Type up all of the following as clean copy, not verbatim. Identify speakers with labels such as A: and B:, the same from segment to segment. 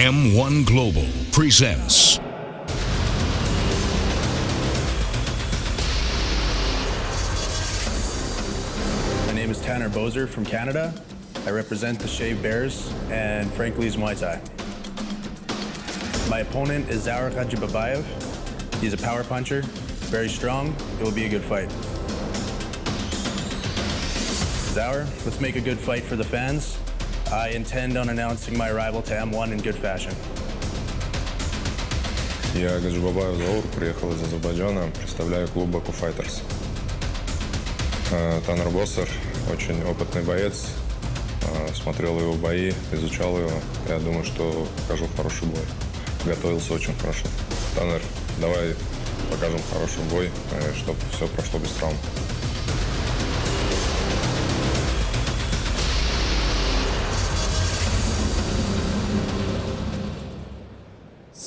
A: M1 Global presents.
B: My name is Tanner Bosser from Canada. I represent the Shaved Bears and Frankly's Muay Thai. My opponent is Zaurom Gadžibabаев. He's a power puncher, very strong. It will be a good fight. Zaur, let's make a good fight for the fans. I intend on announcing my arrival to M1 in good fashion.
C: Я Гаджибабаев Заур, приехал из Азербайджана, представляю клуб Baku Fighters. Таннер Босер, очень опытный боец, смотрел его бои, изучал его. Я думаю, что покажу хороший бой. Готовился очень хорошо. Таннер, давай покажем хороший бой, чтобы все прошло без травм.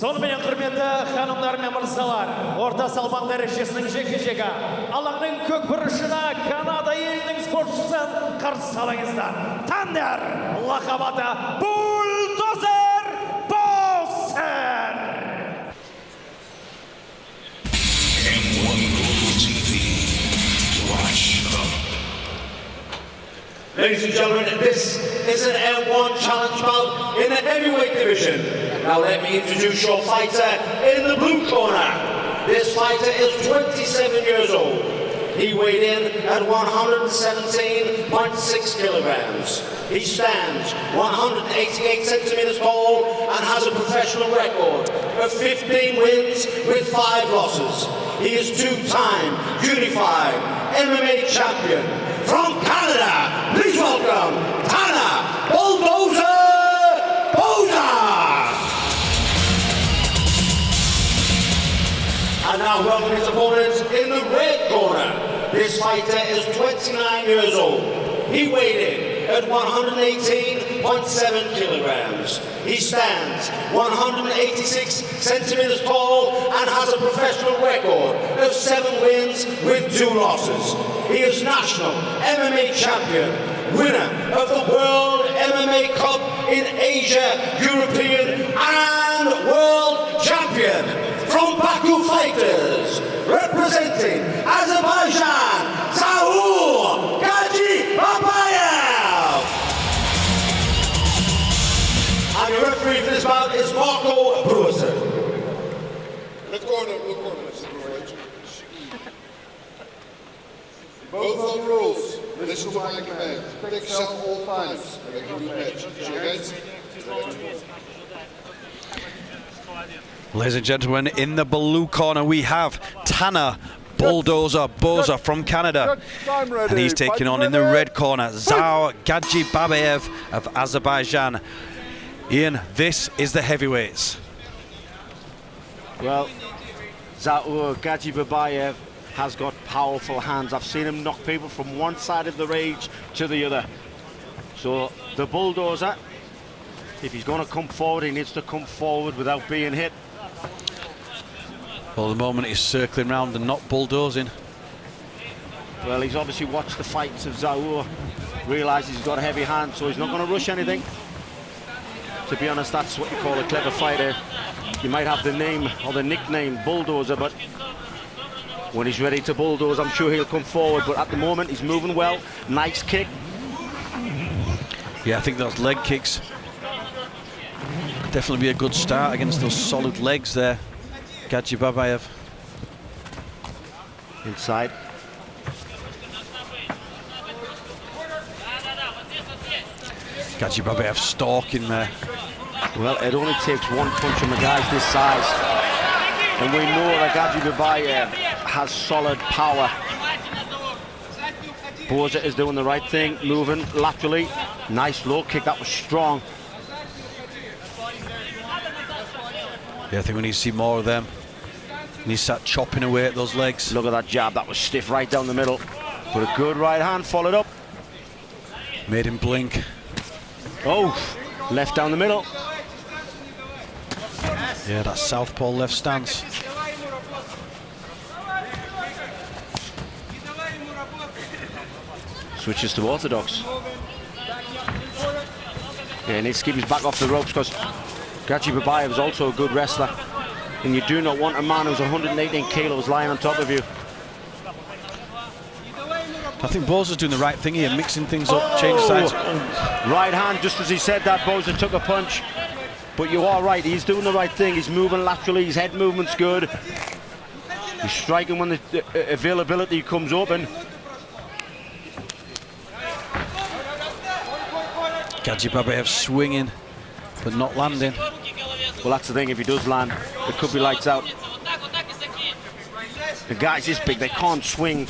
D: Сонымен құрметті ханымдар мен мырзалар, орта салмақ дәрежесінің жекпе-жегі алаңның көк бұрышына Канада елінің спортшысын қарсы алыңыздар. Таннер лақабаты Бульдозер Босер.
A: M1 Global TV. Watch up.
E: Ladies and gentlemen, this is an M1 challenge bout in the heavyweight division. Now let me introduce your fighter in the blue corner. This fighter is 27 years old. He weighed in at 117.6 kilograms. He stands 188 centimeters tall and has a professional record of 15 wins with 5 losses. He is two-time Unified MMA champion. From Canada, please welcome Tanner Buldozer Bosser. And now welcome his opponent in the red corner. This fighter is 29 years old. He weighed in at 118.7 kilograms. He stands 186 centimeters tall and has a professional record of 7 wins with 2 losses. He is national MMA champion, winner of the World MMA Cup in Asia, European and World Champion. From Baku Fighters, representing Azerbaijan, Zaur Gadžibabаев. And the referee for this bout is Baku Fighters.
F: Let's go on. Both are the rules. Listen to my command. Take yourself all times.
G: Ladies and gentlemen, in the blue corner we have Tanner Buldozer Bosser from Canada. And he's taking on in the red corner Zaur Gadžibabаев of Azerbaijan. Ian, this is the heavyweights.
D: Well, Zaur Gadžibabаев has got powerful hands. I've seen him knock people from one side of the cage to the other. So the bulldozer, if he's going to come forward, he needs to come forward without being hit.
G: Well, the moment he's circling round and not bulldozing.
D: Well, he's obviously watched the fights of Zaur, realised he's got a heavy hand, so he's not going to rush anything. To be honest, that's what you call a clever fighter. You might have the name or the nickname Bulldozer, but when he's ready to bulldoze, I'm sure he'll come forward. But at the moment, he's moving well. Nice kick.
G: Yeah, I think those leg kicks definitely be a good start against those solid legs there. Gadžibabаев.
D: Inside.
G: Gadžibabаев stalking there.
D: Well, it only takes one punch from a guy this size. And we know that Gadžibabаев has solid power. Bosser is doing the right thing, moving laterally. Nice low kick, that was strong.
G: Yeah, I think we need to see more of them. And he start chopping away at those legs.
D: Look at that jab, that was stiff right down the middle. But a good right hand followed up.
G: Made him blink.
D: Oh, left down the middle.
G: Yeah, that southpaw left stance.
D: Switches to orthodox. Yeah, he needs to keep his back off the ropes because Gadžibabаев is also a good wrestler, and you do not want a man who's 118 kilos lying on top of you.
G: I think Boser's doing the right thing here, mixing things up, change sides.
D: Right hand, just as he said that, Boser took a punch. But you are right, he's doing the right thing. He's moving laterally, his head movement's good. He's striking when the availability comes open.
G: Gadžibabаев swinging, but not landing.
D: Well, that's the thing, if he does land, it could be lights out. The guys this big, they can't swing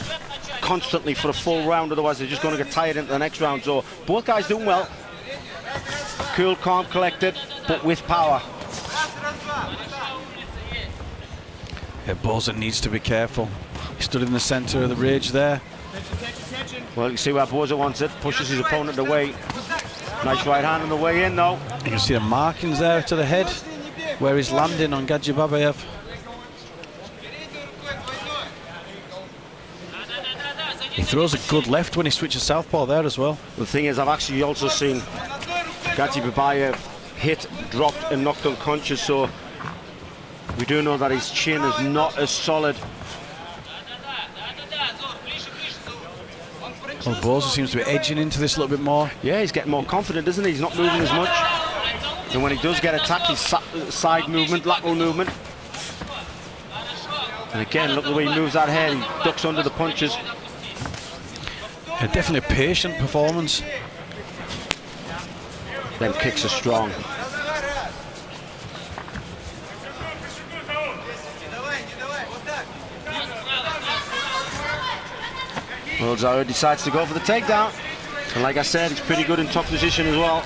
D: constantly for a full round, otherwise they're just going to get tired into the next round. So both guys doing well. Cool, calm, collected, but with power.
G: Yeah, Boser needs to be careful. He stood in the centre of the rage there.
D: Well, you see where Boser wants it, pushes his opponent away. Nice right hand on the way in, though.
G: You can see the markings there to the head, where he's landing on Gadžibabаев. He throws a good left when he switches southpaw there as well.
D: The thing is, I've actually also seen Gadžibabаев hit, dropped and knocked unconscious, so we do know that his chin is not as solid.
G: Well, Boser seems to be edging into this a little bit more.
D: Yeah, he's getting more confident, isn't he? He's not moving as much. And when he does get attacked, his side movement, lateral movement. And again, look the way he moves that head, he ducks under the punches.
G: Yeah, definitely a patient performance.
D: Them kicks are strong. Well, Zaur decides to go for the takedown. And like I said, he's pretty good in top position as well.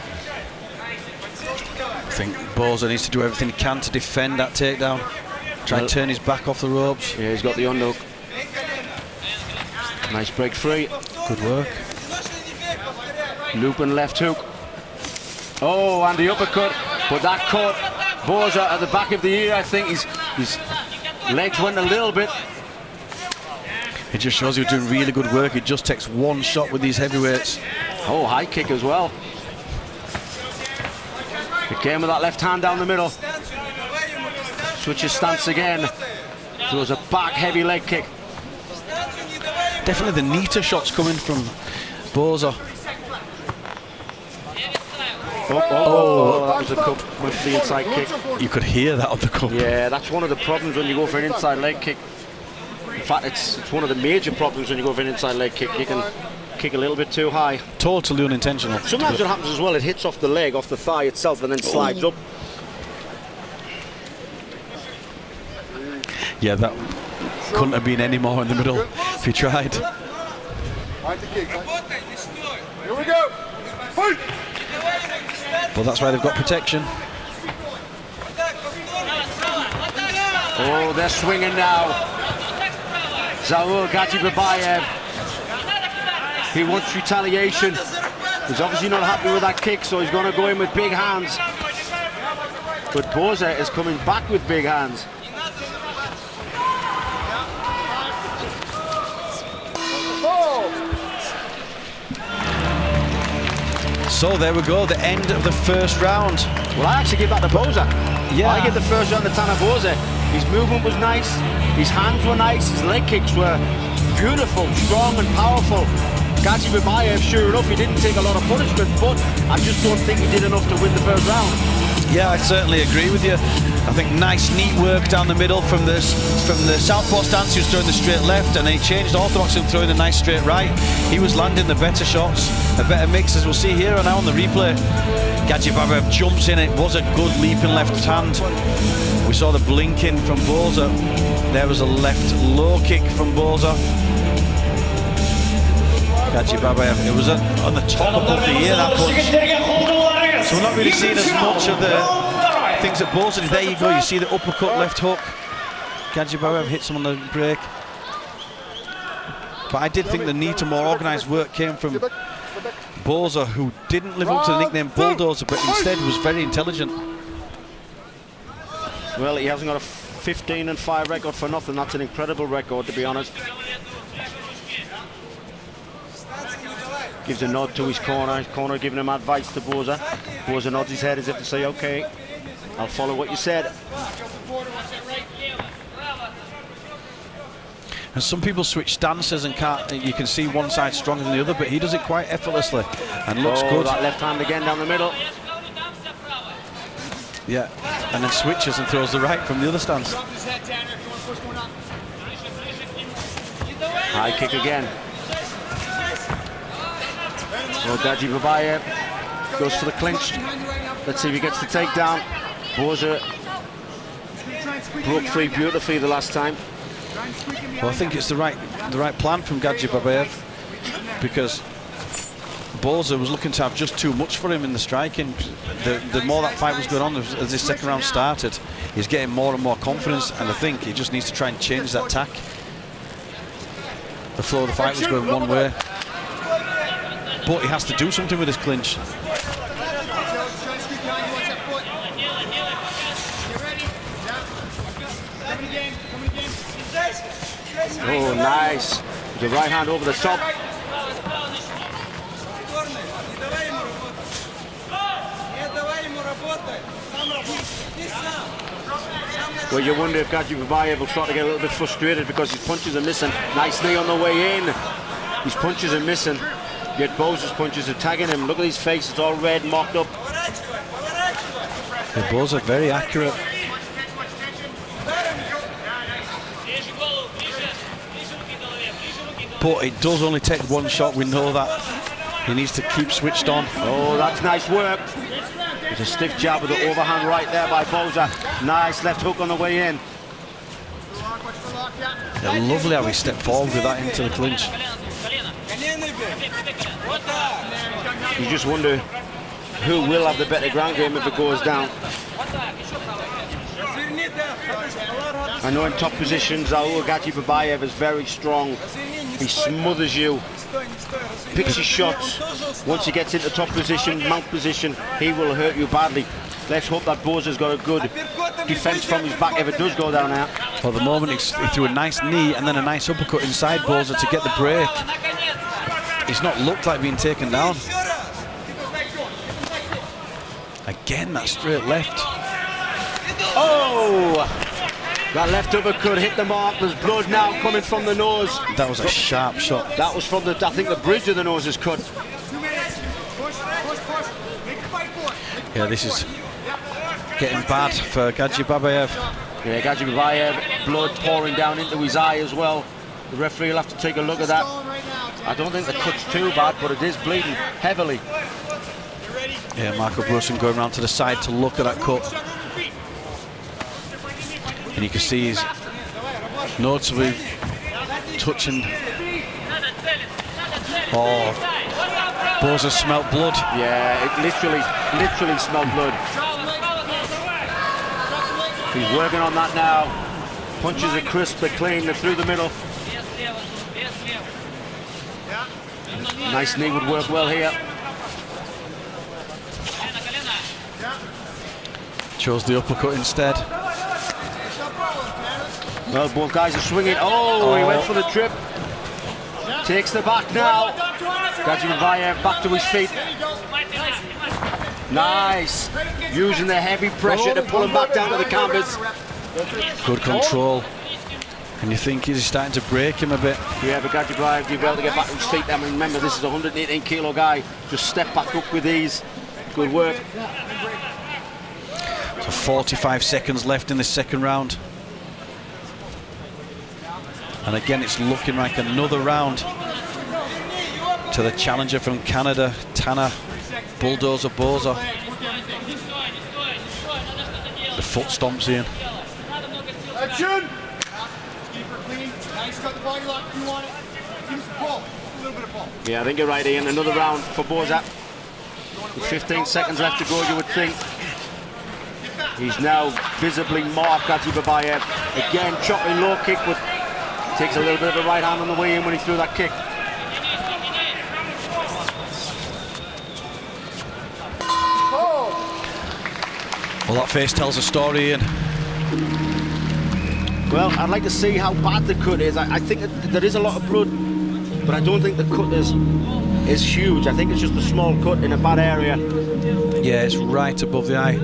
G: I think Boser needs to do everything he can to defend that takedown. Try and turn his back off the ropes.
D: Yeah, he's got the underhook. Nice break free.
G: Good work.
D: Looping left hook. Oh, and the uppercut. But that caught Boser at the back of the ear. I think his legs went a little bit.
G: It just shows you're doing really good work. It just takes one shot with these heavyweights.
D: Oh, high kick as well. Again with that left hand down the middle. Switches stance again. Throws a back heavy leg kick.
G: Definitely the neater shots coming from Boser.
D: Oh, that was a cup with the inside kick.
G: You could hear that on the cup.
D: Yeah, that's one of the problems when you go for an inside leg kick. In fact, it's one of the major problems when you go for an inside leg kick. You can kick a little bit too high.
G: Totally unintentional.
D: Sometimes it happens as well, it hits off the leg, off the thigh itself, and then slides up.
G: Yeah, that couldn't have been any more in the middle if he tried.
F: Here we go. Fight!
G: Well, that's why they've got protection.
D: Oh, they're swinging now. Zaur Gadžibabаев. He wants retaliation. He's obviously not happy with that kick, so he's going to go in with big hands. But Boser is coming back with big hands.
G: So there we go, the end of the first round.
D: Well, I actually give that to Boser.
G: Yeah.
D: I give the first round to Tanner Bosser. His movement was nice, his hands were nice, his leg kicks were beautiful, strong and powerful. Gadžibabаев, sure enough, he didn't take a lot of punishment, but I just don't think he did enough to win the first round.
G: Yeah, I certainly agree with you. I think nice, neat work down the middle from the southpaw stance. He was throwing the straight left, and he changed orthodox and throwing the nice straight right. He was landing the better shots, a better mix, as we'll see here and now on the replay. Gadžibabаев jumps in. It was a good leaping left hand. We saw the blinking from Boser. There was a left low kick from Boser. Gadžibabаев, it was on the top above the ear, that punch. So we're not really seeing as much of the things that Boser did. There you go, you see the uppercut left hook. Gadžibabаев hits him on the break. But I did think the need to more organised work came from Boser, who didn't live up to the nickname Bulldozer, but instead was very intelligent.
D: Well, he hasn't got a 15-5 record for nothing. That's an incredible record, to be honest. Gives a nod to his corner. His corner giving him advice to Boser. Boser nods his head as if to say, okay. I'll follow what you said.
G: And some people switch stances and can't. You can see one side stronger than the other, but he does it quite effortlessly and looks good.
D: That left hand again down the middle.
G: Yeah, and then switches and throws the right from the other stance.
D: High kick again. Well, Gadjibabbayev goes for the clinch. Let's see if he gets the takedown. Bosser broke free beautifully the last time.
G: Well, I think it's the right plan from Gadjibabbayev, because Bosser was looking to have just too much for him in the striking. The more that fight was going on, as this second round started, he's getting more and more confidence, and I think he just needs to try and change that tack. The flow of the fight was going one way, but he has to do something with his clinch.
D: Oh, nice. The right hand over the top. Well, you wonder if Gadjibabbayev will start to get a little bit frustrated because his punches are missing. Nice knee on the way in. His punches are missing, yet Boser's punches are tagging him. Look at his face, it's all red, marked up.
G: The Bosser very accurate. But it does only take one shot, we know that. He needs to keep switched on.
D: Oh, that's nice work. It's a stiff jab with the overhand right there by Bosser. Nice left hook on the way in.
G: Yeah, lovely how he stepped forward with that into the clinch.
D: You just wonder who will have the better ground game if it goes down. I know in top position, Zaur Gadjibabbayev is very strong. He smothers you, picks his shots. Once he gets into top position, mount position, he will hurt you badly. Let's hope that Bosser's got a good defense from his back if it does go down out.
G: For the moment, he threw a nice knee and then a nice uppercut inside Bosser to get the break. He's not looked like being taken down. Again, that straight left.
D: Oh! That left uppercut hit the mark. There's blood now coming from the nose.
G: That was a sharp shot.
D: That was from the, I think the bridge of the nose is cut.
G: Yeah, this is getting bad for Gadjibabbayev.
D: Yeah, Gadjibabbayev, blood pouring down into his eye as well. The referee will have to take a look at that. I don't think the cut's too bad, but it is bleeding heavily.
G: Yeah, Marco Brussen going around to the side to look at that cut. And you can see he's noticeably touching. Oh, Bosser smelt blood.
D: Yeah, it literally smelled blood. He's working on that now. Punches are crisp, they're clean, they're through the middle. Nice knee would work well here.
G: Chose the uppercut instead.
D: Well, both guys are swinging. Oh, he went for the trip. Takes the back now. Gadjibabbayev back to his feet. Nice. Using the heavy pressure to pull him back down to the canvas.
G: Good control. And you think he's starting to break him a bit.
D: Yeah, but Gadjibabbayev, you'll be able to get back to his feet. I mean, remember, this is a 118 kilo guy. Just step back up with ease. Good work.
G: So 45 seconds left in this second round. And again, it's looking like another round to the challenger from Canada, Tanner Buldozer Bosser. The foot stomps in.
F: Action! Nice, got the body lock. You want it? Give some pull. A little bit of pull.
D: Yeah, I think you're right, Ian. Another round for Bosser. With 15 seconds left to go, you would think. He's now visibly marked Gadjibabbayev. Again, chopping low kick, but takes a little bit of a right hand on the way in when he threw that kick.
G: Well, that face tells a story, Ian.
D: Well, I'd like to see how bad the cut is. I think that there is a lot of blood, but I don't think the cut is huge. I think it's just a small cut in a bad area.
G: Yeah, it's right above the eye.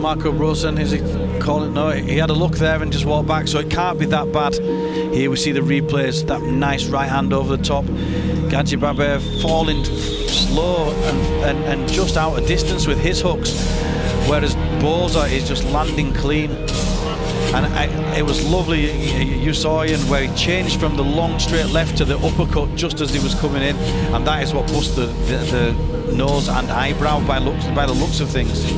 G: Marco Rosen, is he calling? No, he had a look there and just walked back, so it can't be that bad. Here we see the replays, that nice right hand over the top. Gadžibabаев falling slow and just out of distance with his hooks, whereas Bosser is just landing clean. And it was lovely, you saw Ian, where he changed from the long straight left to the uppercut just as he was coming in, and that is what pushed the nose and eyebrow by the looks of things.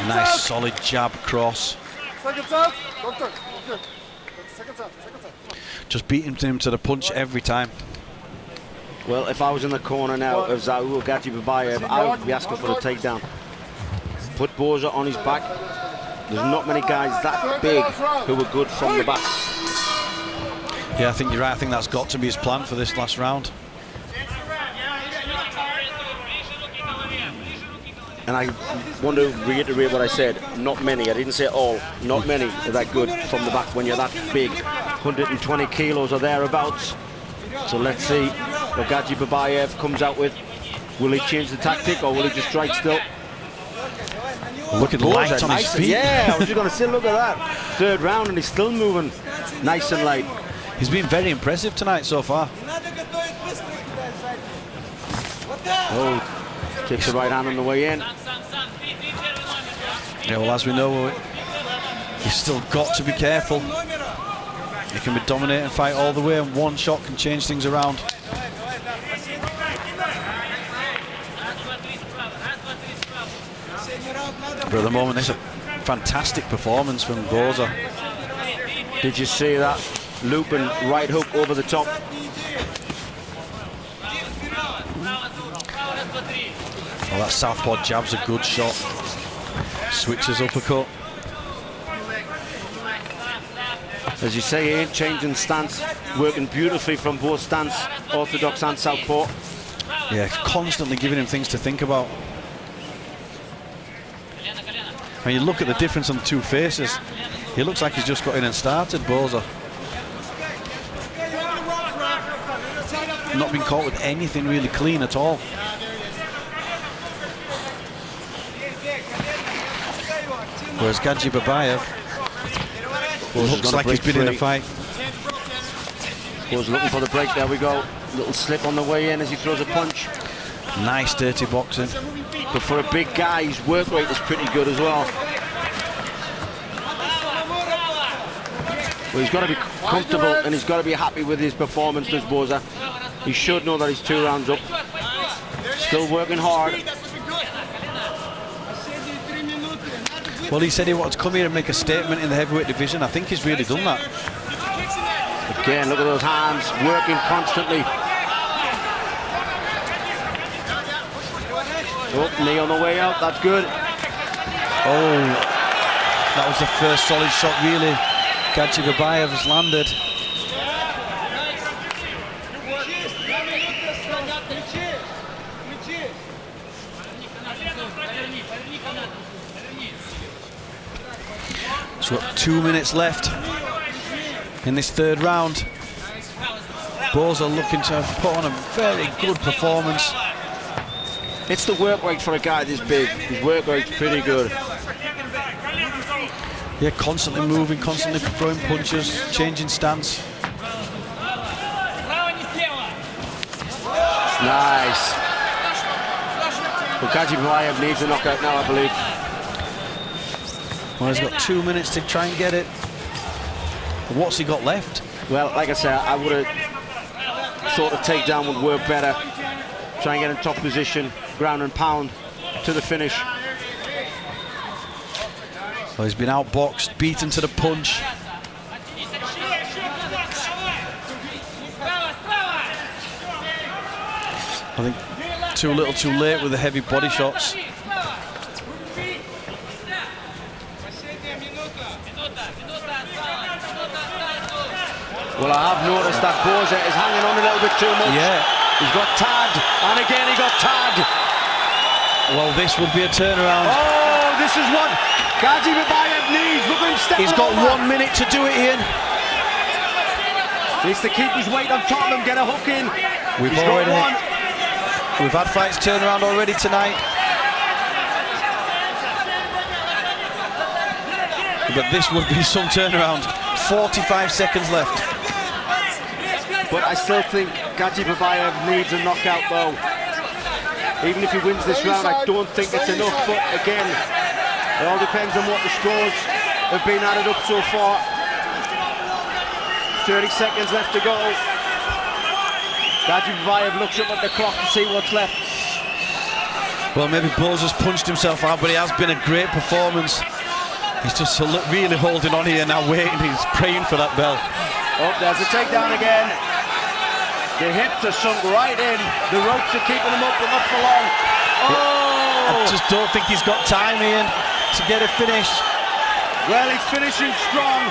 G: Nice solid jab cross. Just beating him to the punch every time.
D: Well, if I was in the corner now of Zaur Gadžibabаев, I would be asking for a takedown. Put Bosser on his back. There's not many guys that big who are good from the back.
G: Yeah, I think you're right. I think that's got to be his plan for this last round.
D: And I want to reiterate what I said. Not many, I didn't say all, not many are that good from the back when you're that big. 120 kilos or thereabouts. So let's see what Gadžibabаев comes out with. Will he change the tactic or will he just strike still?
G: Look at the light on his feet.
D: Yeah, I was just going to say, look at that. Third round and he's still moving nice and light.
G: He's been very impressive tonight so far.
D: Oh, takes the right hand on the way in.
G: Yeah, well, as we know, you've still got to be careful. You can be dominating fight all the way, and one shot can change things around. But at the moment, it's a fantastic performance from Bosser.
D: Did you see that looping right hook over the top?
G: Well, that southpaw jab's a good shot. Switches uppercut.
D: As you say here, changing stance, working beautifully from both stance, orthodox and southpaw.
G: Yeah, constantly giving him things to think about. When you look at the difference on the two faces, he looks like he's just got in and started, Bosser. Not been caught with anything really clean at all. Whereas Gadžibabаев looks like he's been in a fight.
D: Was looking for the break, there we go. Little slip on the way in as he throws a punch.
G: Nice dirty boxing.
D: But for a big guy, his work rate is pretty good as well. Well, he's got to be comfortable and he's got to be happy with his performance, does Bosser. He should know that he's 2 rounds up. Still working hard.
G: Well, he said he wanted to come here and make a statement in the heavyweight division. I think he's really done that.
D: Again, look at those hands, working constantly. Oh, knee on the way out, that's good.
G: Oh, that was the first solid shot, really. Gadžibabаев has landed. So we've got 2 minutes left in this third round. Bosser looking to put on a very good performance.
D: It's the work rate for a guy this big. His work rate's pretty good.
G: Yeah, constantly moving, constantly throwing punches, changing stance.
D: Nice. Well, Gadžibabаев needs a knockout now, I believe.
G: Well, he's got 2 minutes to try and get it. What's he got left?
D: Well, like I said, I would have thought a takedown would work better. Try and get in top position, ground and pound to the finish.
G: Well, he's been outboxed, beaten to the punch. I think too little too late with the heavy body shots.
D: Well, I have noticed that Bosser is hanging on a little bit too much.
G: Yeah.
D: He's got tagged, and again he got tagged.
G: Well, this would be a turnaround.
D: Oh, this is what Gadžibabаев needs. Look at him step.
G: He's got 1 minute to do it, Ian.
D: Needs to keep his weight on top of him, get a hook in.
G: We've had fights turn around already tonight. But this would be some turnaround. 45 seconds left.
D: But I still think Gadžibabаев needs a knockout though. Even if he wins this round, I don't think it's enough. But again, it all depends on what the scores have been added up so far. 30 seconds left to go. Gadžibabаев looks up at the clock to see what's left.
G: Well, maybe Boser's punched himself out, but it has been a great performance. He's just really holding on here now, waiting. He's praying for that bell.
D: Oh, there's a takedown again. The hips are sunk right in. The ropes are keeping him up, but not for long. Oh!
G: I just don't think he's got time, Ian, to get a finish.
D: Well, he's finishing strong.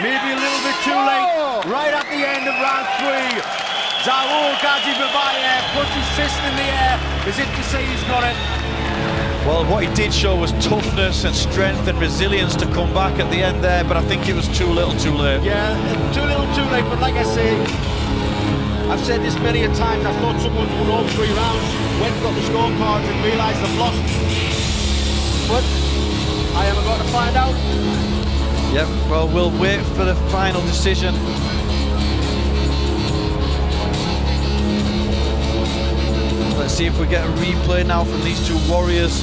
D: Maybe a little bit too late. Right at the end of round 3. Zaurom Gadžibabаев puts his fist in the air as if to say he's got it.
G: Well, what he did show was toughness and strength and resilience to come back at the end there, but I think it was too little too late.
D: Yeah, too little too late, but like I say, I've said this many a time, I thought someone won all 3 rounds, went got the scorecards and realised they've lost. But I am about to find out.
G: Yep, well, we'll wait for the final decision. Let's see if we get a replay now from these two warriors.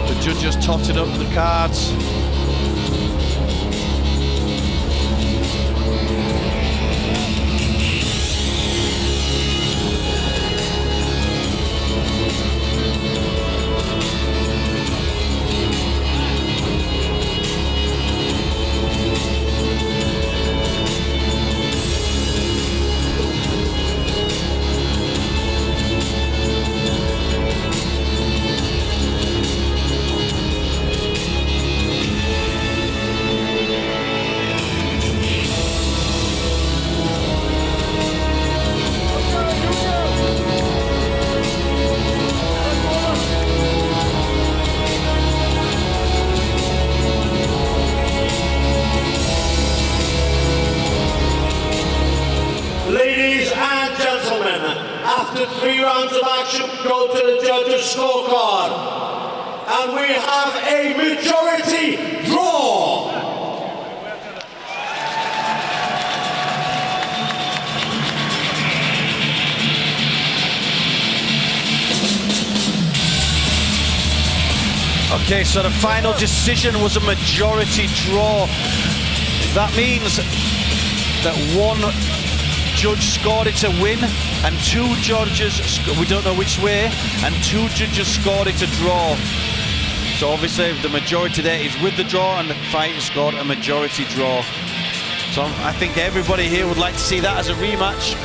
G: The judges totted up the cards.
E: After 3 rounds of action, go to the judges' scorecard. And we have a majority draw.
G: Okay, so the final decision was a majority draw. That means that one judge scored it to win, and 2 judges, we don't know which way, and 2 judges scored it to draw. So obviously the majority there is with the draw, and the fight scored a majority draw. So I think everybody here would like to see that as a rematch.